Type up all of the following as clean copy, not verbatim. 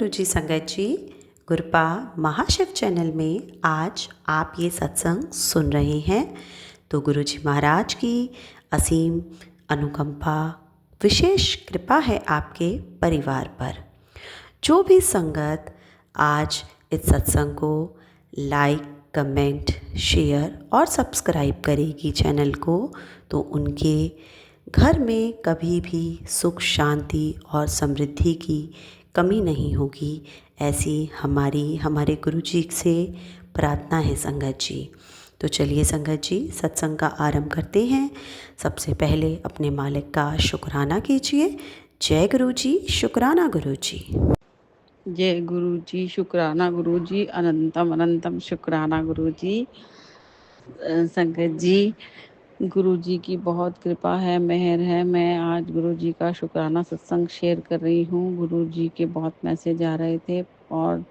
गुरुजी संगत जी। गुरपा महाशिव चैनल में आज आप ये सत्संग सुन रहे हैं तो गुरुजी महाराज की असीम अनुकंपा, विशेष कृपा है आपके परिवार पर। जो भी संगत आज इस सत्संग को लाइक, कमेंट, शेयर और सब्सक्राइब करेगी चैनल को, तो उनके घर में कभी भी सुख, शांति और समृद्धि की कमी नहीं होगी। ऐसी हमारे गुरुजी से प्रार्थना है संगत जी। तो चलिए संगत जी, सत्संग का आरंभ करते हैं। सबसे पहले अपने मालिक का शुक्राना कीजिए। जय गुरुजी, शुक्राना गुरुजी। जय गुरु जी, शुक्राना गुरु जी, अनंतम अनंतम शुक्राना गुरु जी। संगत जी, गुरु जी की बहुत कृपा है, मेहर है। मैं आज गुरु जी का शुक्राना सत्संग शेयर कर रही हूँ। गुरु जी के बहुत मैसेज आ रहे थे और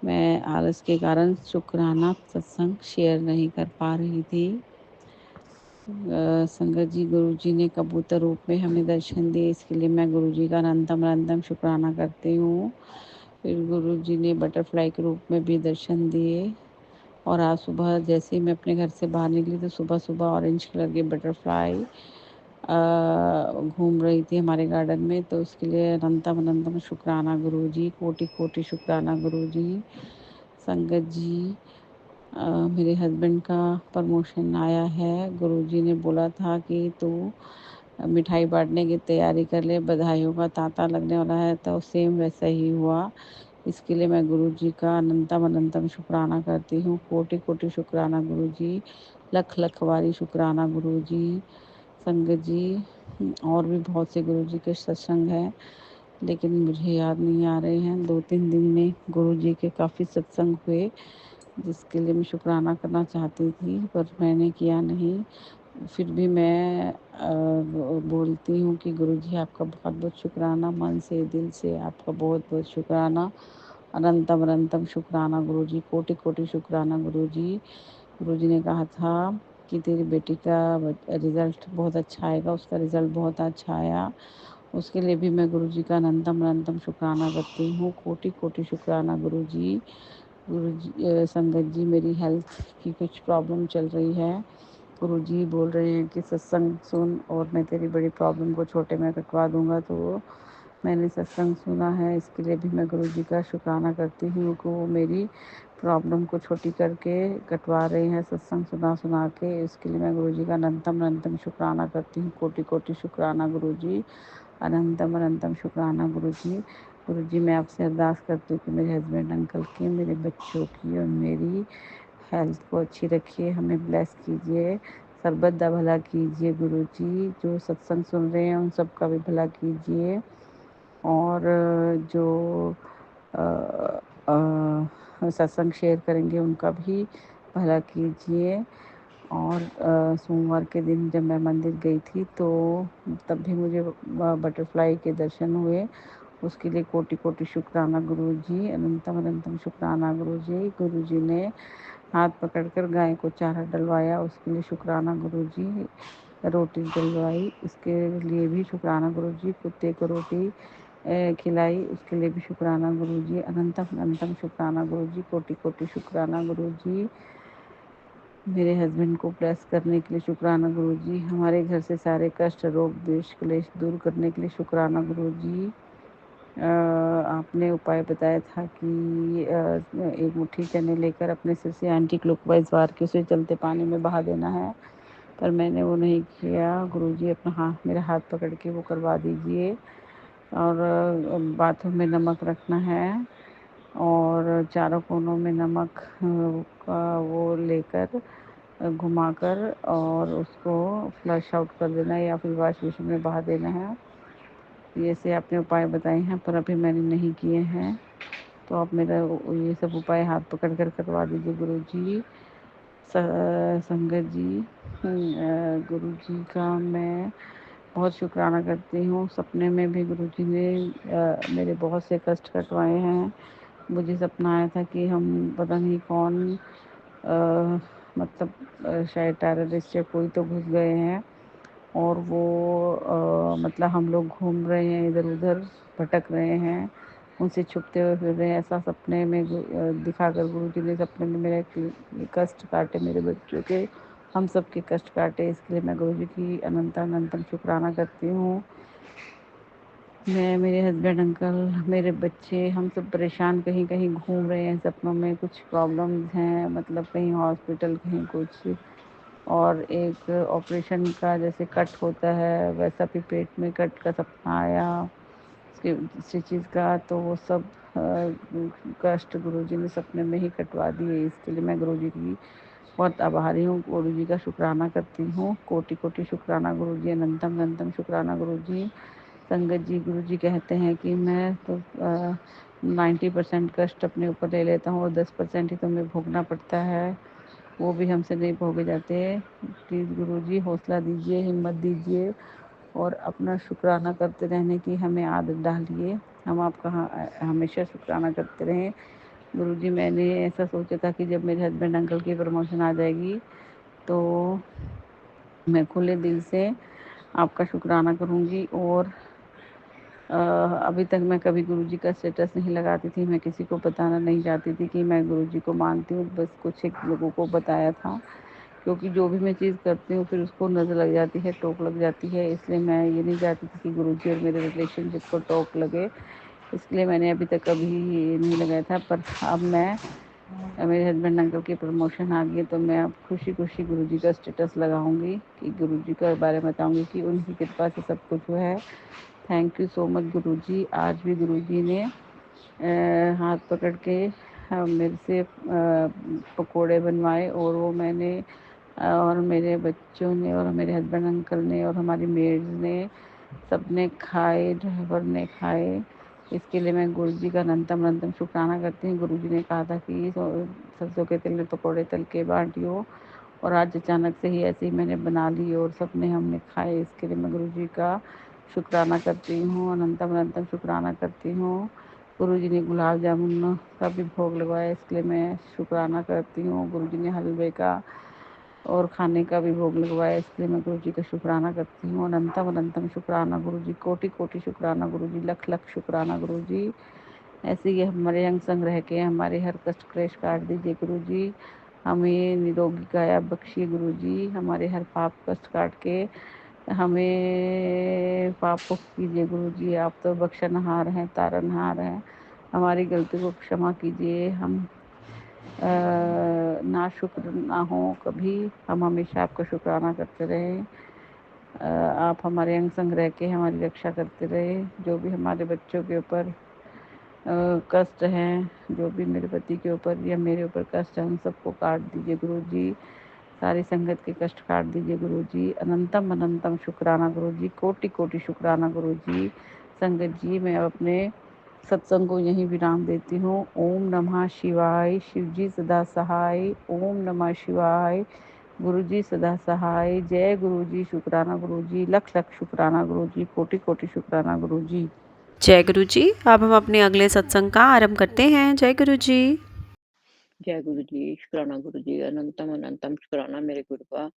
मैं आलस के कारण शुक्राना सत्संग शेयर नहीं कर पा रही थी। संगत जी, गुरु जी ने कबूतर रूप में हमें दर्शन दिए, इसके लिए मैं गुरु जी का अनंतम अनंतम शुक्राना करती हूँ। फिर गुरु जी ने बटरफ्लाई के रूप में भी दर्शन दिए और आज सुबह जैसे ही मैं अपने घर से बाहर निकली तो सुबह सुबह ऑरेंज कलर की बटरफ्लाई घूम रही थी हमारे गार्डन में। तो उसके लिए अनंतम अनंतम शुक्राना गुरु जी, कोटि कोटि शुक्राना गुरु जी। संगत जी, मेरे हस्बैंड का प्रमोशन आया है। गुरुजी ने बोला था कि तू मिठाई बांटने की तैयारी कर ले, बधाइयों का तांता लगने वाला है, तो सेम वैसा ही हुआ। इसके लिए मैं गुरुजी का अनंतम अनंतम शुक्राना करती हूँ। कोटि कोटि शुक्राना गुरुजी, लख लख वारी शुक्राना गुरुजी। संगत जी, और भी बहुत से गुरुजी के सत्संग हैं लेकिन मुझे याद नहीं आ रहे हैं। 2-3 दिन में गुरुजी के काफ़ी सत्संग हुए जिसके लिए मैं शुक्राना करना चाहती थी पर मैंने किया नहीं। फिर भी मैं बोलती हूँ कि गुरुजी आपका बहुत बहुत शुक्राना, मन से दिल से आपका बहुत बहुत शुक्राना, अनंतम अनंतम शुक्राना गुरुजी, कोटि कोटि शुक्राना गुरुजी। गुरुजी ने कहा था कि तेरी बेटी का रिज़ल्ट बहुत अच्छा आएगा, उसका रिज़ल्ट बहुत अच्छा आया। उसके लिए भी मैं गुरुजी का अनंतम अनंतम शुक्राना करती हूँ। कोटि कोटि शुक्राना गुरुजी। गुरुजी, संगत जी, मेरी हेल्थ की कुछ प्रॉब्लम चल रही है। गुरुजी बोल रहे हैं कि सत्संग सुन और मैं तेरी बड़ी प्रॉब्लम को छोटे में कटवा दूंगा। तो मैंने सत्संग सुना है, इसके लिए भी मैं गुरुजी का शुक्राना करती हूँ कि वो मेरी प्रॉब्लम को छोटी करके कटवा रहे हैं सत्संग सुना सुना के। इसके लिए मैं गुरुजी का अनंतम अनंतम शुक्राना करती हूँ। कोटि कोटि शुक्राना गुरुजी, अनंतम अनंतम शुक्राना गुरुजी। गुरुजी, मैं आपसे अरदास करती हूँ कि मेरे हस्बैंड अंकल की, मेरे बच्चों की और मेरी हेल्थ को अच्छी रखिए, हमें ब्लेस कीजिए, सर्बत दा भला कीजिए गुरुजी। जो सत्संग सुन रहे हैं उन सब का भी भला कीजिए और जो सत्संग शेयर करेंगे उनका भी भला कीजिए। और सोमवार के दिन जब मैं मंदिर गई थी तो तब भी मुझे बटरफ्लाई के दर्शन हुए। उसके लिए कोटि कोटि शुक्राना गुरुजी, अनंतम अनंतम शुक्राना गुरुजी। गुरुजी ने हाथ पकड़कर गाय को चारा डलवाया, उसके लिए शुक्राना गुरुजी। रोटी डलवाई, उसके लिए भी शुक्राना गुरुजी। कुत्ते को रोटी खिलाई, उसके लिए भी शुक्राना गुरुजी। अनंतम अनंतम शुक्राना गुरुजी, कोटि कोटि शुक्राना गुरुजी। मेरे हस्बैंड को ब्लेस करने के लिए शुक्राना गुरुजी। हमारे घर से सारे कष्ट, रोग, द्वेष, क्लेश दूर करने के लिए शुक्राना गुरुजी। आपने उपाय बताया था कि एक मुट्ठी चने लेकर अपने सिर से एंटी क्लॉकवाइज वार के उसे चलते पानी में बहा देना है, पर मैंने वो नहीं किया। गुरुजी, अपना मेरा हाथ पकड़ के वो करवा दीजिए। और बाथरूम में नमक रखना है और चारों कोनों में नमक का वो लेकर घुमाकर और उसको फ्लश आउट कर देना है या फिर वॉश बेसिन में बहा देना है। ये से आपने उपाय बताए हैं पर अभी मैंने नहीं किए हैं, तो आप मेरा ये सब उपाय हाथ पकड़ कर करवा दीजिए गुरुजी। संगत जी, गुरुजी का मैं बहुत शुक्राना करती हूँ। सपने में भी गुरुजी ने मेरे बहुत से कष्ट कटवाए हैं। मुझे सपना आया था कि हम पता नहीं कौन मतलब शायद टेररिस्ट या कोई तो घुस गए हैं और वो मतलब हम लोग घूम रहे हैं, इधर उधर भटक रहे हैं। उनसे छुपते हुए फिर रहे हैं, ऐसा सपने में दिखाकर गुरुजी ने सपने में मेरे कष्ट काटे, मेरे बच्चों के, हम सब के कष्ट काटे। इसके लिए मैं गुरुजी की अनंतम अनंतम शुक्राना करती हूँ। मैं, मेरे हस्बैंड, अंकल, मेरे बच्चे, हम सब परेशान कहीं कहीं घूम रहे हैं सपनों में, कुछ प्रॉब्लम्स हैं, मतलब कहीं हॉस्पिटल, कहीं कुछ, और एक ऑपरेशन का जैसे कट होता है वैसा भी पेट में कट का सपना आया, उसके किसी चीज़ का, तो वो सब कष्ट गुरुजी ने सपने में ही कटवा दिए। इसके लिए मैं गुरुजी की बहुत आभारी हूँ, गुरुजी का शुक्राना करती हूँ। कोटि कोटि शुक्राना गुरुजी, अनंतम अनंतम शुक्राना गुरुजी। संगत जी, गुरुजी कहते हैं कि मैं तो 90% कष्ट अपने ऊपर ले लेता हूँ और 10% ही तुम्हें भोगना पड़ता है, वो भी हमसे नहीं भोगे जाते। प्लीज़ गुरुजी हौसला दीजिए, हिम्मत दीजिए और अपना शुक्राना करते रहने की हमें आदत डालिए। हम आपका हमेशा शुक्राना करते रहें। गुरुजी, मैंने ऐसा सोचा था कि जब मेरे हस्बैंड अंकल की प्रमोशन आ जाएगी तो मैं खुले दिल से आपका शुक्राना करूँगी। और अभी तक मैं कभी गुरुजी का स्टेटस नहीं लगाती थी, मैं किसी को बताना नहीं चाहती थी कि मैं गुरुजी को मानती हूँ, बस कुछ एक लोगों को बताया था, क्योंकि जो भी मैं चीज़ करती हूँ फिर उसको नज़र लग जाती है, टोक लग जाती है, इसलिए मैं ये नहीं चाहती थी कि गुरुजी और मेरे रिलेशनशिप को टोक लगे, इसलिए मैंने अभी तक कभी नहीं लगाया था। पर अब मैं, मेरे हस्बैंड अंकल की प्रमोशन आ गई तो मैं अब खुशी खुशी गुरुजी का स्टेटस लगाऊंगी, कि गुरुजी के बारे में बताऊंगी कि उनकी कृपा से सब कुछ हुआ है। थैंक यू सो मच गुरुजी। आज भी गुरुजी ने हाथ पकड़ के मेरे से पकोड़े बनवाए, और वो मैंने और मेरे बच्चों ने और मेरे हस्बैंड अंकल ने और हमारी मेड्स ने, सबने खाए, ड्राइवर ने खाए। इसके लिए मैं गुरुजी का अनंतम अनंतम शुक्राना करती हूँ। गुरुजी ने कहा था कि सरसों के तेल में पकौड़े तल के बांटियो, और आज अचानक से ही ऐसे ही मैंने बना ली और सबने हमने खाए। इसके लिए मैं गुरुजी का शुक्राना करती हूँ, अनंतम अनंतम शुक्राना करती हूँ। गुरुजी ने गुलाब जामुन का भी भोग लगवाया, इसके लिए मैं शुक्राना करती हूँ। गुरुजी ने हलवे का और खाने का भी भोग लगवाया, इसलिए मैं गुरुजी का शुक्राना करती हूँ। अनंतम अनंतम शुक्राना गुरुजी, कोटि कोटि शुक्राना गुरुजी, लख लख शुक्राना गुरुजी। ऐसे ही हमारे अंग संग रह के हमारे हर कष्ट क्लेश काट दीजिए गुरुजी, हमें निरोगी काया बख्शिए गुरुजी, हमारे हर पाप कष्ट काट के हमें पाप मुक्त कीजिए गुरुजी। आप तो बख्शनहार हैं, तारनहार हैं, हमारी गलती को क्षमा कीजिए। हम ना शुक्र ना हो कभी, हम हमेशा आपका शुक्राना करते रहें। आप हमारे अंग संग रह के हमारी रक्षा करते रहे। जो भी हमारे बच्चों के ऊपर कष्ट हैं, जो भी मेरे पति के ऊपर या मेरे ऊपर कष्ट है, उन सबको काट दीजिए गुरुजी। सारी संगत के कष्ट काट दीजिए गुरुजी। अनंतम अनंतम शुक्राना गुरुजी, कोटि कोटि शुक्राना गुरुजी। संगत जी, मैं अपने सत्संग को यहीं विराम देती हूँ। ओम नमः शिवाय। शिवजी सदा सहाय। ओम नमः शिवाय। गुरुजी सदा सहाय। जय गुरुजी, शुक्राना गुरुजी, लख लख शुक्राना गुरुजी, कोटि कोटि शुक्राना गुरुजी। जय गुरु जी। अब हम अपने अगले सत्संग का आरंभ करते हैं। जय गुरु जी। जय गुरु जी, शुक्राना गुरु जी, अनंतम अनंतम शुक्राना मेरे गुरु का।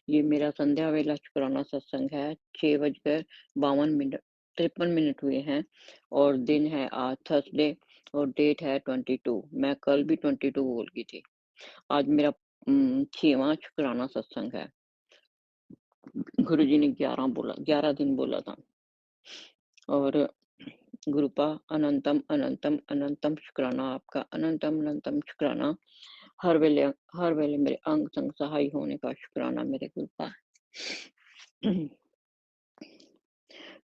ये मेरा संध्या वेला शुक्राना सत्संग है। 6:52 53 मिनट हुए हैं और दिन है आज थर्सडे और डेट है 22। मैं कल भी 22 बोल गई थी। आज मेरा 6वां शुक्राना सत्संग है। गुरु जी ने 11 दिन बोला था। और गुरुपा अनंतम अनंतम अनंतम शुक्राना आपका, अनंतम अनंतम शुक्राना। हर वेले मेरे अंग संग सहाय होने का शुक्राना मेरे गुरुपा।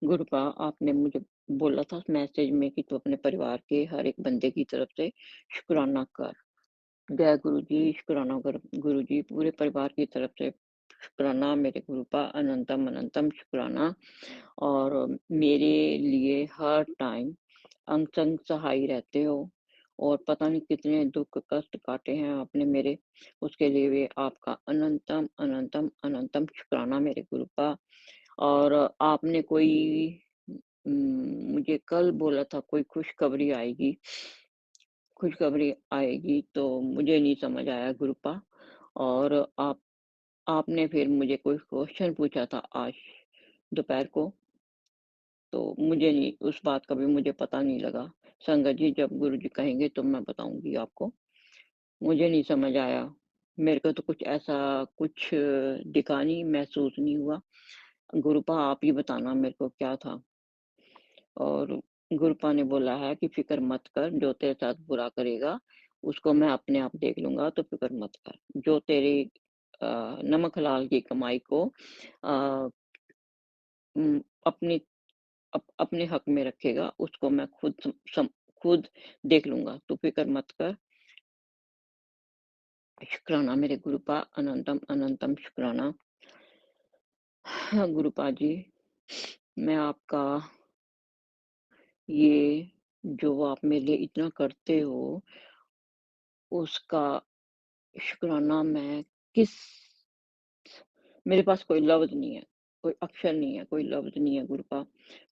गुरुपा, आपने मुझे बोला था मैसेज में कि तू अपने परिवार के हर एक बंदे की तरफ से शुक्राना कर। जय गुरु जी, शुक्राना कर गुरु जी, पूरे परिवार की तरफ से शुक्राना मेरे गुरुपा, अनंतम अनंतम शुक्राना। और मेरे लिए हर टाइम अंग संग सहाय रहते हो और पता नहीं कितने दुख कष्ट काटे हैं आपने मेरे, उसके लिए भी आपका अनंतम अनंतम अनंतम शुक्राना मेरे गुरुपा। और आपने कोई मुझे कल बोला था कोई खुशखबरी आएगी, खुशखबरी आएगी तो मुझे नहीं समझ आया गुरुपा। और आपने फिर मुझे कोई क्वेश्चन पूछा था आज दोपहर को, तो मुझे नहीं, उस बात का भी मुझे पता नहीं लगा। संगत जी जब गुरुजी कहेंगे तो मैं बताऊँगी आपको। मुझे नहीं समझ आया। मेरे को तो कुछ ऐसा कुछ दिखा नहीं, महसूस नहीं हुआ। गुरुपा आप ही बताना मेरे को क्या था? और गुरुपा ने बोला है कि फ़िक्र मत कर, जो तेरे साथ बुरा करेगा, उसको मैं अपने आप देख लूँगा, तो फ़िक्र मत कर। जो तेरी नमक हलाल की कमाई को अ, अपनी अपने हक में रखेगा, उसको मैं खुद देख लूँगा, तू फ़िक्र मत कर। शुक्राना मेरे गुरुपा, अनंतम अनंतम शुक्राना। हाँ, गुरुपा जी, मैं आपका ये जो आप मेरे लिए इतना करते हो, उसका शुक्राना मैं किस मेरे पास कोई लफ्ज़ नहीं है, कोई अक्षर नहीं है, कोई लफ्ज़ नहीं है गुरुपा।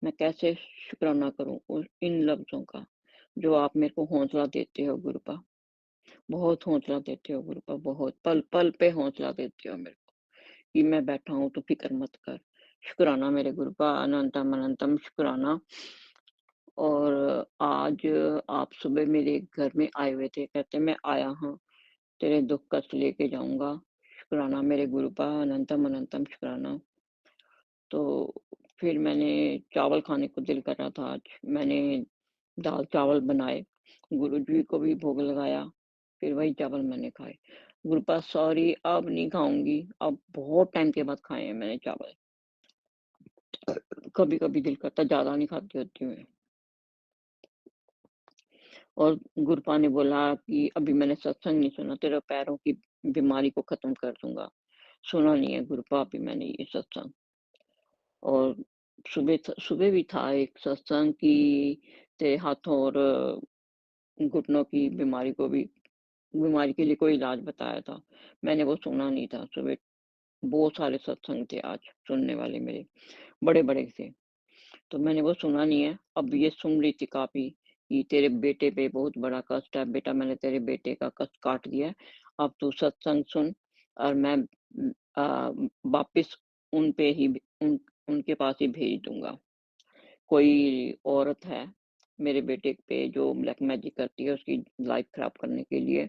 मैं कैसे शुक्राना करूँ उन इन लफ्ज़ों का, जो आप मेरे को हौसला देते हो गुरुपा। बहुत हौसला देते हो गुरुपा, बहुत पल-पल पे हौसला देते हो मेरे को, कि मैं बैठा हूँ तो फ़िक्र मत कर। शुक्राना मेरे गुरुपा, अनंतम अनंतम शुक्राना। और आज आप सुबह मेरे घर में आए हुए थे, कहते मैं आया हूँ, तेरे दुःख कष्ट लेके जाऊँगा। शुक्राना मेरे गुरुपा, अनंतम अनंतम शुक्राना। तो फिर मैंने चावल खाने को दिल कर रहा था आज, मैंने दाल-चावल बनाए, गुरुजी को भी भोग लगाया, फिर वही चावल मैंने खाए। गुरुपा सॉरी अब नहीं खाऊँगी, अब बहुत टाइम के बाद खाए हैं मैंने चावल। कभी-कभी दिल करता है ज़्यादा नहीं खाती होती हूँ मैं। और गुरुपा ने बोला कि अभी मैंने सत्संग नहीं सुना, तेरे पैरों की बीमारी को ख़त्म कर दूँगा। सुना नहीं है गुरुपा अभी मैंने ये सत्संग। और सुबह भी था एक सत्संग कि तेरे हाथों और घुटनों की बीमारी के लिए कोई इलाज बताया था। मैंने वो सुना नहीं था। सुबह बहुत सारे सत्संग थे आज सुनने वाले मेरे, बड़े-बड़े से। तो मैंने वो सुना नहीं है। अब ये सुन रही थी काफ़ी कि तेरे बेटे पे बहुत बड़ा कष्ट है, बेटा मैंने तेरे बेटे का कष्ट काट दिया है। अब तू सत्संग सुन और मैं वापिस उन पे ही उनके पास ही भेज दूँगा। कोई औरत है मेरे बेटे पे जो ब्लैक मैजिक करती है उसकी लाइफ खराब करने के लिए।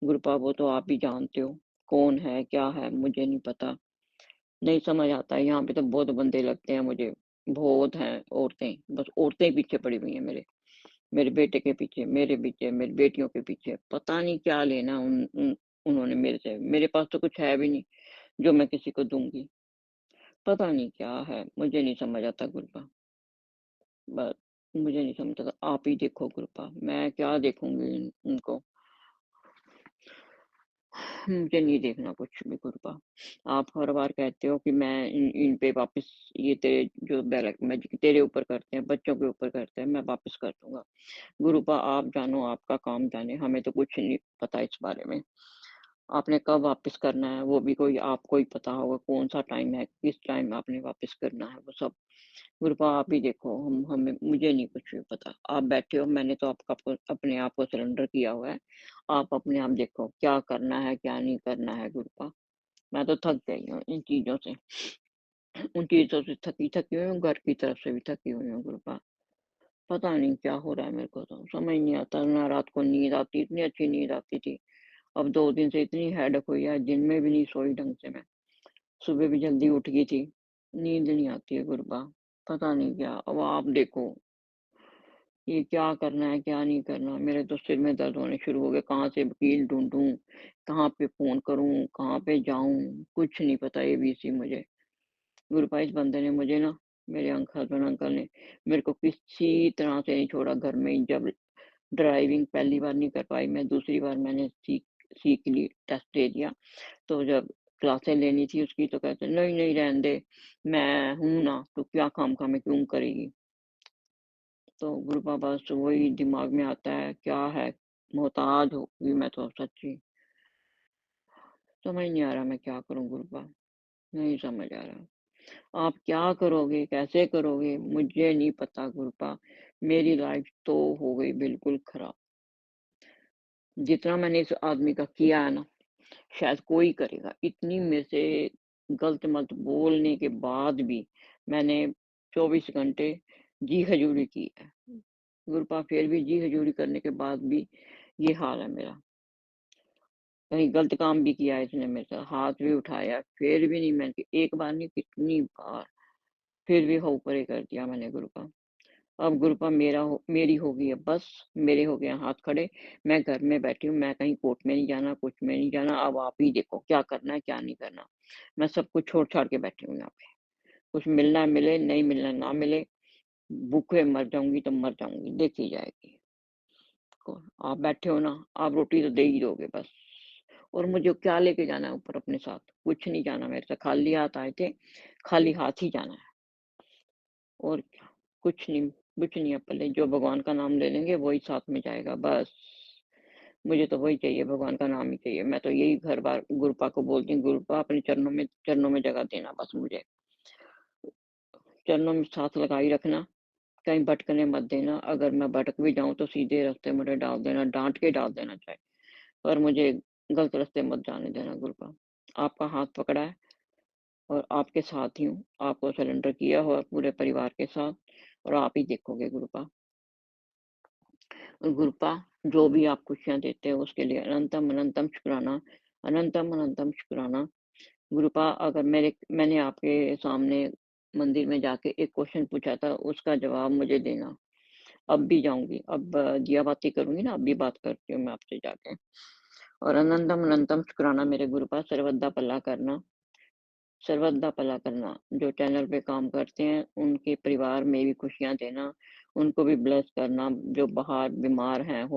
गुरुपा वो तो आप भी जानते हो, कौन है, क्या है, मुझे नहीं पता। नहीं समझ आता है, यहाँ पे तो बहुत बंदे लगते हैं मुझे, बहुत हैं औरतें, बस औरतें ही पीछे पड़ी हुई हैं मेरे। मेरे बेटे के पीछे, मेरे पीछे, मेरी बेटियों के पीछे, पता नहीं क्या लेना उन्होंने मेरे से। मेरे पास तो कुछ है भी नहीं, जो मैं किसी को दूँगी। पता नहीं क्या है, मुझे नहीं समझ आता गुरुपा, बस मुझे नहीं समझ आता। आप ही देखो गुरुपा, मैं क्या देखूँगी उनको। मुझे नहीं देखना कुछ भी गुरुपा। आप हर बार कहते हो कि मैं इन पे वापस ये तेरे जो बैलेंस मैजिक तेरे ऊपर करते हैं, बच्चों के ऊपर करते हैं, मैं वापस कर दूँगा। गुरुपा आप जानो, आपका काम जाने, हमें तो कुछ नहीं पता इस बारे में। आपने कब वापस करना है वो भी कोई आपको ही पता होगा, कौन-सा टाइम है, किस टाइम आपने वापस करना है वो सब। गुरुपा आप ही देखो, हम हमें मुझे नहीं कुछ भी पता। आप बैठे हो, मैंने तो आपका अपने आप को सरेंडर किया हुआ है। आप अपने आप देखो क्या करना है, क्या नहीं करना है गुरुपा। मैं तो थक गई हूँ इन चीज़ों से। उन चीज़ों से थकी-थकी हुई हूँ, घर की तरफ से भी थकी हुई हूँ गुरुपा। पता नहीं क्या हो रहा है मेरे को तो, समझ नहीं आता, ना रात को नींद आती, इतनी अच्छी नींद आती थी। अब 2 दिन से इतनी हेडेक हुई है, दिन में भी नहीं सोई ढंग से मैं। सुबह भी जल्दी उठ गई थी, नींद नहीं आती है गुरुपा। पता नहीं क्या, अब आप देखो, ये क्या करना है, क्या नहीं करना? मेरे तो सिर में दर्द होने शुरू हो गए, कहाँ से वकील ढूँढूँ, कहाँ पे फ़ोन करूँ, कहाँ पे जाऊँ? कुछ नहीं पता एबीसी मुझे। गुरुपा इस बंदे ने मुझे ना, मेरे हस्बैंड अंकल ने मेरे को किसी तरह से नहीं छोड़ा घर में ही। जब ड्राइविंग पहली बार नहीं कर पाई मैं, दूसरी बार मैंने सीख ली, टेस्ट दे दिया। तो जब क्लासें लेनी थी उसकी तो कहते नहीं, नहीं रहने दे, मैं हूँ ना, तो क्या खामखा में क्यों करेगी? तो गुरुपा बस वही दिमाग में आता है, क्या है, मोहताज हो गई मैं तो सच्ची। समझ नहीं आ रहा मैं क्या करूँ गुरुपा, नहीं समझ आ रहा। आप क्या करोगे, कैसे करोगे, मुझे नहीं पता गुरुपा। मेरी लाइफ तो हो गई बिल्कुल खराब। जितना मैंने इस आदमी का किया है ना, शायद कोई करेगा। इतनी मेरे से गलत-मलत बोलने के बाद भी मैंने 24 घंटे जी हजूरी की है। गुरुपा फिर भी जी हजूरी करने के बाद भी ये हाल है मेरा। कहीं गलत काम भी किया है इसने मेरे साथ, हाथ भी उठाया, फिर भी नहीं, मैंने एक बार नहीं कितनी बार, फिर भी हो परे कर दिया मैंने गुरुपा। अब गुरुपा मेरी हो गई है बस, मेरे हो गए हैं हाथ खड़े, मैं घर में बैठी हूँ, मैं कहीं कोर्ट में नहीं जाना, कुछ में नहीं जाना, अब आप ही देखो क्या करना है, क्या नहीं करना। मैं सब कुछ छोड़-छाड़ के बैठी हूँ यहाँ पे। कुछ मिलना है मिले, नहीं मिलना है ना मिले, भूखे मर जाऊँगी तो मर जाऊँगी, देखी जाएगी। को आप बैठे हो ना, आप रोटी तो दे ही दोगे बस। और मुझे क्या लेके जाना है ऊपर अपने साथ? कुछ नहीं जाना मेरे से, खाली हाथ आए थे, खाली हाथ ही जाना है। और क्या, कुछ नहीं है पल्ले, जो भगवान का नाम ले लेंगे वही साथ में जाएगा बस। मुझे तो वही चाहिए, भगवान का नाम ही चाहिए। मैं तो यही घर बार गुरुपा को बोलती हूँ, गुरुपा अपने चरणों में जगह देना बस मुझे। चरणों में साथ लगाए रखना, कहीं भटकने मत देना। अगर मैं भटक भी जाऊँ तो सीधे रास्ते मुझे डाल देना, डाँट के डाल देना चाहे, पर मुझे गलत रास्ते मत जाने देना गुरुपा। आपका हाथ पकड़ा है और आपके साथ ही हूँ। आपको सरेंडर किया हुआ है पूरे परिवार के साथ, और आप ही देखोगे गुरुपा। गुरुपा, जो भी आप खुशियाँ देते हो उसके लिए अनंतम अनंतम शुक्राना, अनंतम अनंतम शुक्राना। गुरुपा, अगर मैंने आपके सामने मंदिर में जाके एक क्वेश्चन पूछा था, उसका जवाब मुझे देना। अब भी जाऊँगी, अब दिया बाती करूँगी ना, अब भी बात करती हूँ मैं आपसे जाके। और अनंतम अनंतम शुक्राना मेरे गुरुपा, सर्वदा भला करना, सर्वदा भला करना। जो चैनल पे काम करते हैं, उनके परिवार में भी खुशियाँ देना, उनको भी ब्लेस करना, जो बाहर बीमार हैं,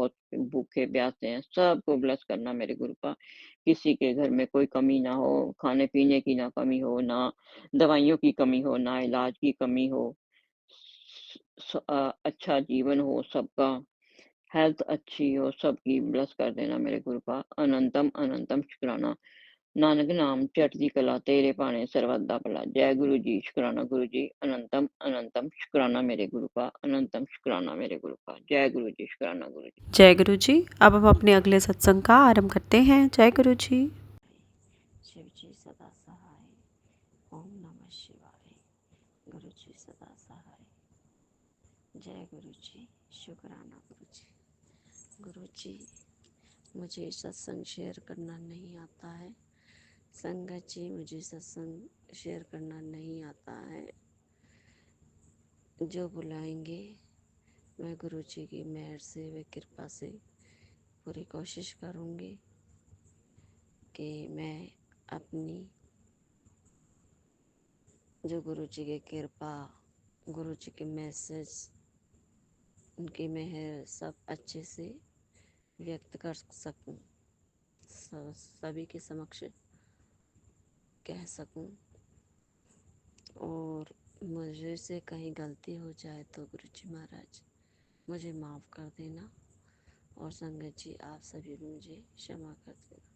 भूखे-प्यासे हैं, सबको ब्लेस करना मेरे गुरुपा। किसी के घर में कोई कमी ना हो, खाने-पीने की ना कमी हो, ना दवाइयों की कमी हो, ना इलाज की कमी हो। अच्छा जीवन हो सबका, हेल्थ अच्छी हो सबकी, ब्लेस कर देना मेरे गुरुपा। अनंतम अनंतम शुक्राना। नानक नाम चढ़ती कला तेरे भाने सर्वदा भला। जय गुरु जी, शुक्राना गुरु जी, अनंतम अनंतम शुक्राना मेरे गुरुपा, अनंतम शुक्राना मेरे गुरुपा। जय गुरु जी, शुक्राना गुरु जी। जय गुरु जी। अब हम अपने अगले सत्संग का आरंभ करते हैं। जय गुरु जी। शिव जी सदा सहाय। ओम नमः शिवाय। गुरु जी सदा सहाय। जय गुरु जी, शुक्राना गुरु जी। गुरु जी, मुझे सत्संग शेयर करना नहीं आता है। संगत जी, मुझे सत्संग शेयर करना नहीं आता है। जो बुलाएंगे मैं गुरु जी की मेहर से व कृपा से पूरी कोशिश करूँगी कि मैं अपनी जो गुरु जी की कृपा, गुरु जी के मैसेज, उनकी मेहर सब अच्छे से व्यक्त कर सकूं, सभी के समक्ष कह सकूं। और मुझे से कहीं गलती हो जाए तो गुरु जी महाराज मुझे माफ़ कर देना, और संगत जी आप सभी मुझे क्षमा कर देना।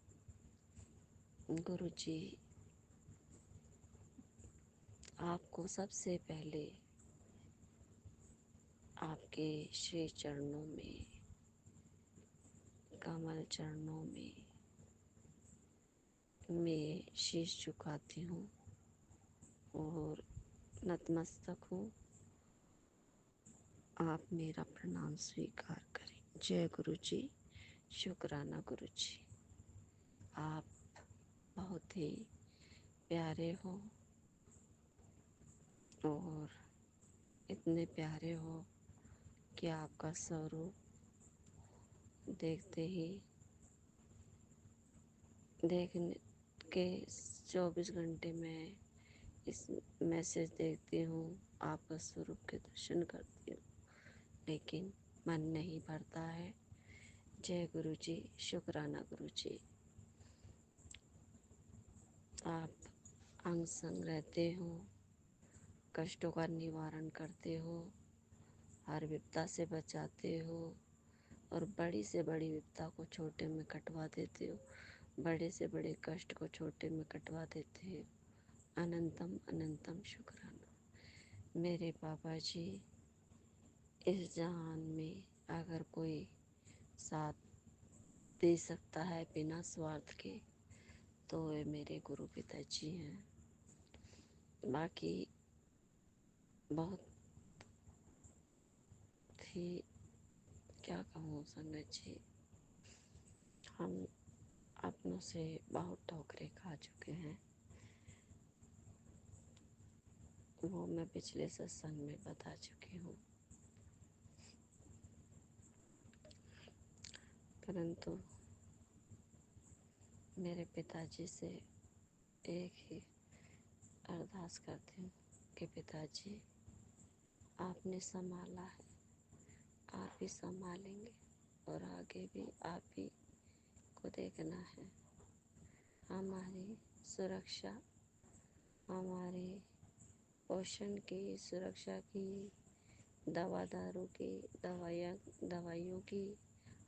गुरु जी, आपको सबसे पहले आपके श्री चरणों में, कमल चरणों में मैं शीश झुकाती हूँ और नतमस्तक हूँ। आप मेरा प्रणाम स्वीकार करें। जय गुरु जी, शुक्राना गुरु जी। आप बहुत ही प्यारे हो और इतने प्यारे हो कि आपका स्वरूप देखते ही देखने के 24 घंटे में इस मैसेज देखती हूँ, आपका स्वरूप के दर्शन करती हूँ, लेकिन मन नहीं भरता है। जय गुरु जी, शुक्राना गुरु जी। आप अंग संग रहते हो, कष्टों का निवारण करते हो, हर विपदा से बचाते हो, और बड़ी से बड़ी विपदा को छोटे में कटवा देते हो, बड़े से बड़े कष्ट को छोटे में कटवा देते हो। अनंतम अनंतम शुक्राना मेरे बाबा जी। इस जहान में अगर कोई साथ दे सकता है बिना स्वार्थ के, तो वे मेरे गुरु पिताजी हैं। बाकी बहुत ही क्या कहूँ संगत जी, हम अपनों से बहुत ठोकरें खा चुके हैं। वो मैं पिछले सत्संग में बता चुकी हूँ, परंतु मेरे पिताजी से एक ही अरदास करती हूँ कि पिताजी, आपने संभाला है, आप ही संभालेंगे और आगे भी आप ही को देखना है। हमारी सुरक्षा, हमारे पोषण की, सुरक्षा की, दवा दारू की, दवाइयों की,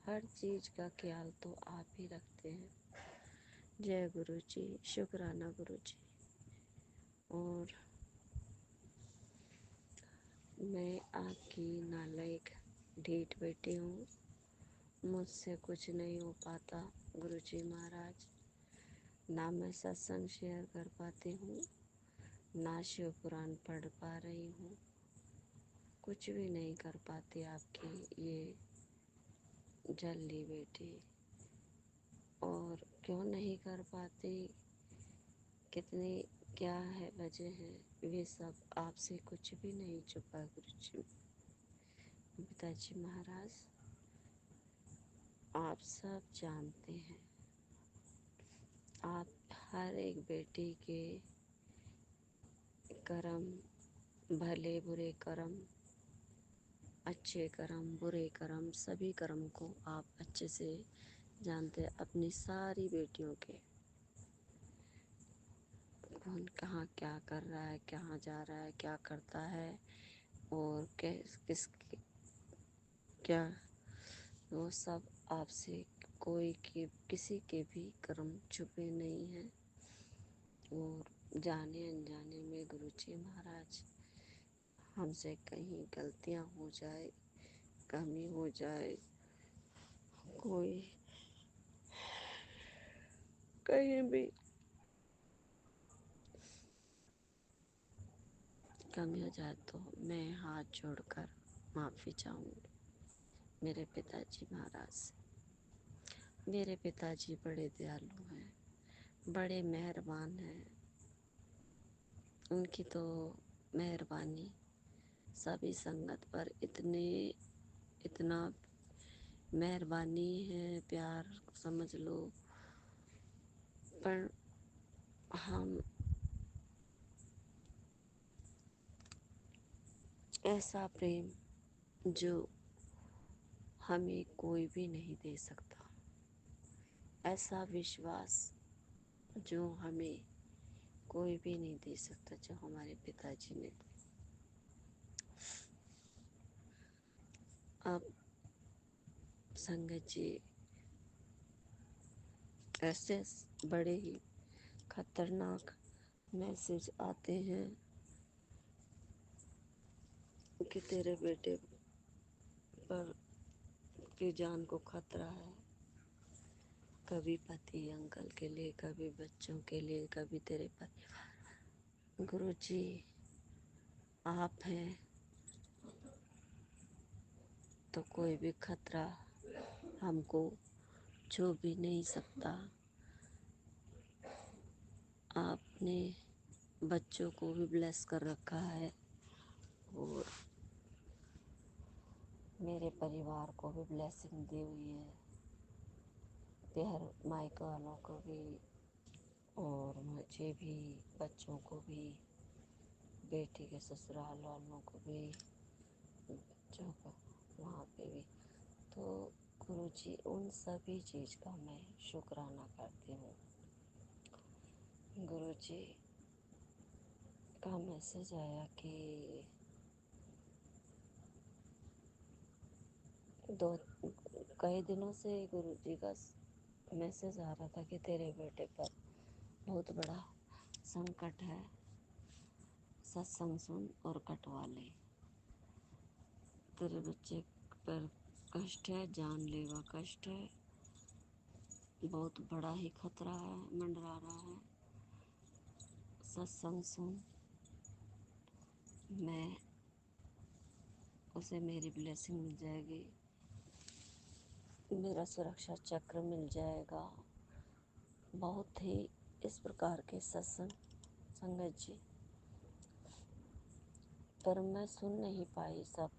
हर चीज़ का ख्याल तो आप ही रखते हैं। जय गुरु जी, शुक्राना गुरु जी। और मैं आपकी नालायक ढीठ बेटी हूँ, मुझसे कुछ नहीं हो पाता गुरु जी महाराज। ना मैं सत्संग शेयर कर पाती हूँ, ना शिव पुराण पढ़ पा रही हूँ, कुछ भी नहीं कर पाती आपकी ये जल्दी बेटी। और क्यों नहीं कर पाती, कितनी क्या है वजह है, वे सब आपसे कुछ भी नहीं छुपा गुरु जी। पिताजी महाराज, आप सब जानते हैं, आप हर एक बेटी के कर्म, भले बुरे कर्म, अच्छे कर्म, बुरे कर्म, सभी कर्म को आप अच्छे से जानते हैं। अपनी सारी बेटियों के कौन कहाँ क्या कर रहा है, कहाँ जा रहा है, क्या करता है और किस क्या, वो सब आपसे कोई के किसी के भी कर्म छुपे नहीं हैं। और जाने अनजाने में गुरुजी महाराज, हमसे कहीं गलतियां हो जाए, कमी हो जाए, कोई कहीं भी कमी हो जाए तो मैं हाथ जोड़कर माफ़ी चाहूँगी मेरे पिताजी महाराज से। मेरे पिताजी बड़े दयालु हैं, बड़े मेहरबान हैं। उनकी तो मेहरबानी सभी संगत पर इतना मेहरबानी है, प्यार समझ लो। पर हम ऐसा प्रेम जो हमें कोई भी नहीं दे सकता, ऐसा विश्वास जो हमें कोई भी नहीं दे सकता, जो हमारे पिताजी ने। अब संगत जी, ऐसे बड़े ही खतरनाक मैसेज आते हैं कि तेरे बेटे पर की जान को खतरा है, कभी पति अंकल के लिए, कभी बच्चों के लिए, कभी तेरे परिवार। गुरु जी, आप हैं तो कोई भी खतरा हमको छू भी नहीं सकता। आपने बच्चों को भी ब्लेस कर रखा है और मेरे परिवार को भी ब्लेसिंग दी हुई है, प्यार मायका वालों को भी और मुझे भी, बच्चों को भी, बेटी के ससुराल वालों को भी, जो वहाँ पे भी। तो गुरु जी, उन सभी चीज़ का मैं शुक्राना करती हूँ। गुरु जी का मैसेज आया कि दो कई दिनों से गुरु जी का मैसेज आ रहा था कि तेरे बेटे पर बहुत बड़ा संकट है, सत्संग सुन और कटवा ले। तेरे बच्चे पर कष्ट है, जानलेवा कष्ट है, बहुत बड़ा ही खतरा है, मंडरा रहा है। सत्संग सुन, मैं उसे मेरी ब्लेसिंग मिल जाएगी। मेरा सुरक्षा चक्र मिल जाएगा। बहुत ही इस प्रकार के सत्संग संगत जी, पर मैं सुन नहीं पाई सब।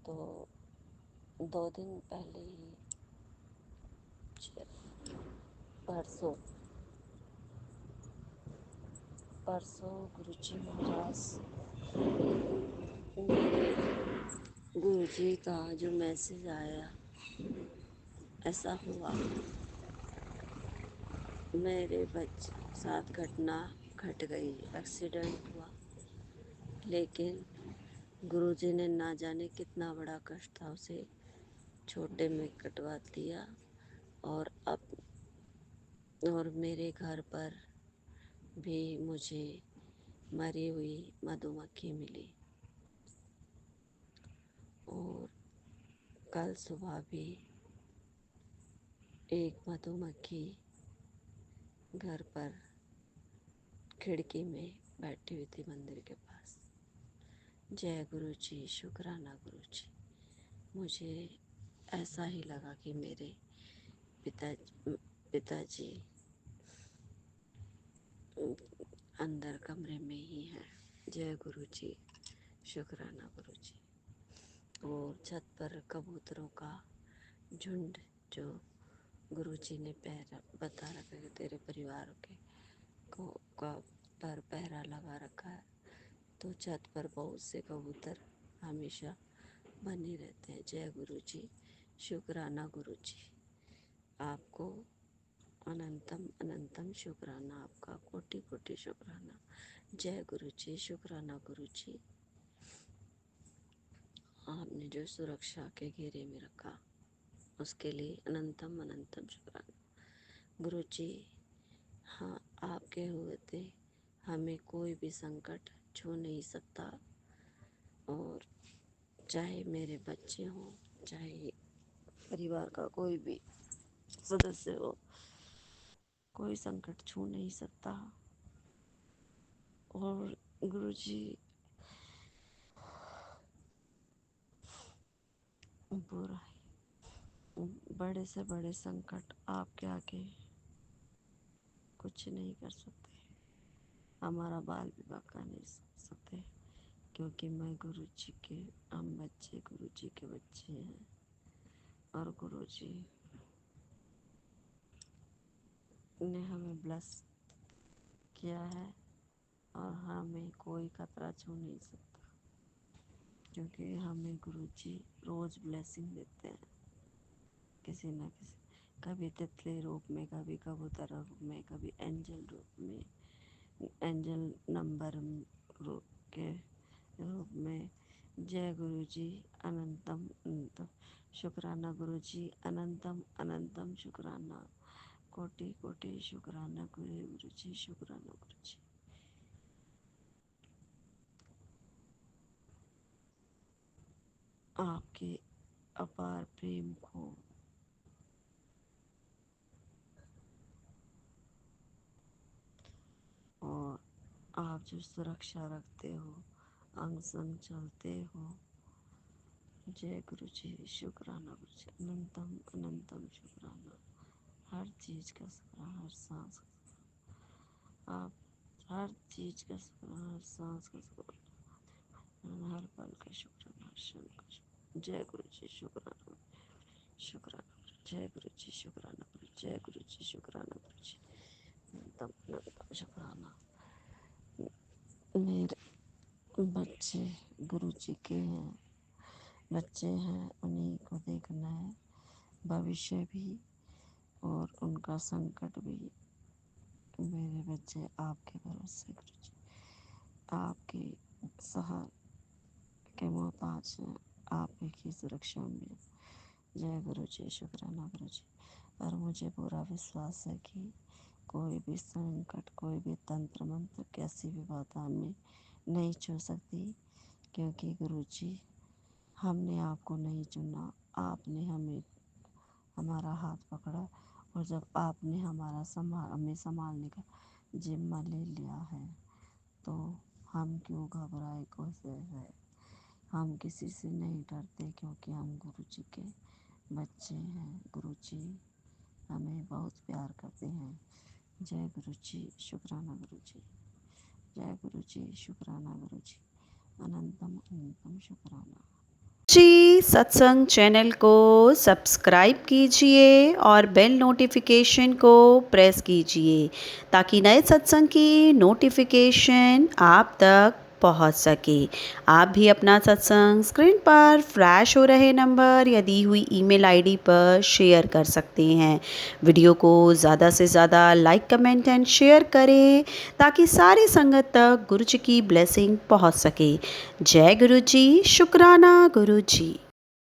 तो 2 दिन पहले ही परसों परसों गुरुजी महाराज, मेरे गुरुजी का जो मैसेज आया, ऐसा हुआ मेरे बच्चे साथ घटना घट गई, एक्सीडेंट हुआ। लेकिन गुरुजी ने ना जाने कितना बड़ा कष्ट था उसे छोटे में कटवा दिया। और मेरे घर पर भी मुझे मरी हुई मधुमक्खी मिली। और कल सुबह भी एक मधुमक्खी घर पर खिड़की में बैठी हुई थी मंदिर के पास। जय गुरु जी, शुक्राना गुरु जी। मुझे ऐसा ही लगा कि मेरे पिताजी अंदर कमरे में ही हैं। जय गुरु जी, शुक्राना गुरु जी। और छत पर कबूतरों का झुंड जो गुरुजी ने बता रखा है तेरे परिवार के को का पर पहरा लगा रखा है, तो छत पर बहुत से कबूतर हमेशा बने रहते हैं। जय गुरु जी, शुक्राना गुरु जी। आपको अनंतम अनंतम शुक्राना, आपका कोटि कोटि शुक्राना। जय गुरु जी, शुक्राना गुरु जी। आपने जो सुरक्षा के घेरे में रखा उसके लिए अनंतम अनंतम शुक्राना गुरु जी। हाँ, आपके होते हमें कोई भी संकट छू नहीं सकता। और चाहे मेरे बच्चे हों, चाहे परिवार का कोई भी सदस्य हो, कोई संकट छू नहीं सकता। और गुरुजी, बड़े से बड़े संकट आपके आगे कुछ नहीं कर सकते। हमारा बाल विवाह कर नहीं सकते, क्योंकि मैं गुरुजी के, हम बच्चे गुरुजी के बच्चे हैं। और गुरुजी ने हमें ब्लेस किया है और हमें कोई खतरा छू नहीं सकता, क्योंकि हमें गुरुजी रोज ब्लेसिंग देते हैं किसी न किसी, कभी तितली रूप में, कभी कबूतर रूप में, कभी एंजल रूप में, एंजल नंबर रूप के रूप में। जय गुरु जी, अनंतम अनंतम शुक्राना गुरु जी, अनंतम अनंतम शुक्राना, कोटि कोटि शुक्राना गुरु जी, शुक्राना गुरु जी। आपके अपार प्रेम को और आप जो सुरक्षा रखते हो, अंग संग चलते हो। जय गुरु जी, शुक्राना गुरु जी, अनंतम अनंतम शुक्राना। हर चीज का शुक्राना, हर सांस का, आप हर चीज का शुक्राना, हर सांस का शुक्राना, हर पल का शुक्राना, हर क्षण का शुक्राना। जय गुरु जी, शुक्राना शुक्राना। जय गुरु जी, शुक्राना गुरु, जय गुरु जी, शुक्राना गुरु जी, अनंतम अनंतम शुक्राना। मेरे बच्चे गुरु जी के हैं, बच्चे हैं, उन्हीं को देखना है, भविष्य भी और उनका संकट भी। मेरे बच्चे आपके भरोसे गुरु जी, आपके सहारे के मोहताज हैं, आप ही की सुरक्षा में। जय गुरु जी, शुक्राना गुरु जी। और मुझे पूरा विश्वास है कि कोई भी संकट, कोई भी तंत्र मंत्र, कैसी भी बाधा हमें नहीं छू सकती, क्योंकि गुरु जी हमने आपको नहीं चुना, आपने हमारा हाथ पकड़ा। और जब आपने हमें संभालने का जिम्मा ले लिया है, तो हम क्यों घबराए, कैसे है। हम किसी से नहीं डरते, क्योंकि हम गुरु जी के बच्चे हैं। गुरु जी हमें बहुत प्यार करते हैं। जय गुरु जी, शुक्राना गुरु जी। जय गुरु जी, शुक्राना गुरु जी। अनंतम अनंतम शुक्राना। जी सत्संग चैनल को सब्सक्राइब कीजिए और बेल नोटिफिकेशन को प्रेस कीजिए ताकि नए सत्संग की नोटिफिकेशन आप तक पहुंच सके। आप भी अपना सत्संग स्क्रीन पर फ्लैश हो रहे नंबर या दी हुई ईमेल आईडी पर शेयर कर सकते हैं। वीडियो को ज़्यादा से ज़्यादा लाइक कमेंट एंड शेयर करें ताकि सारी संगत तक गुरु जी की ब्लेसिंग पहुंच सके। जय गुरु जी, शुक्राना गुरु जी।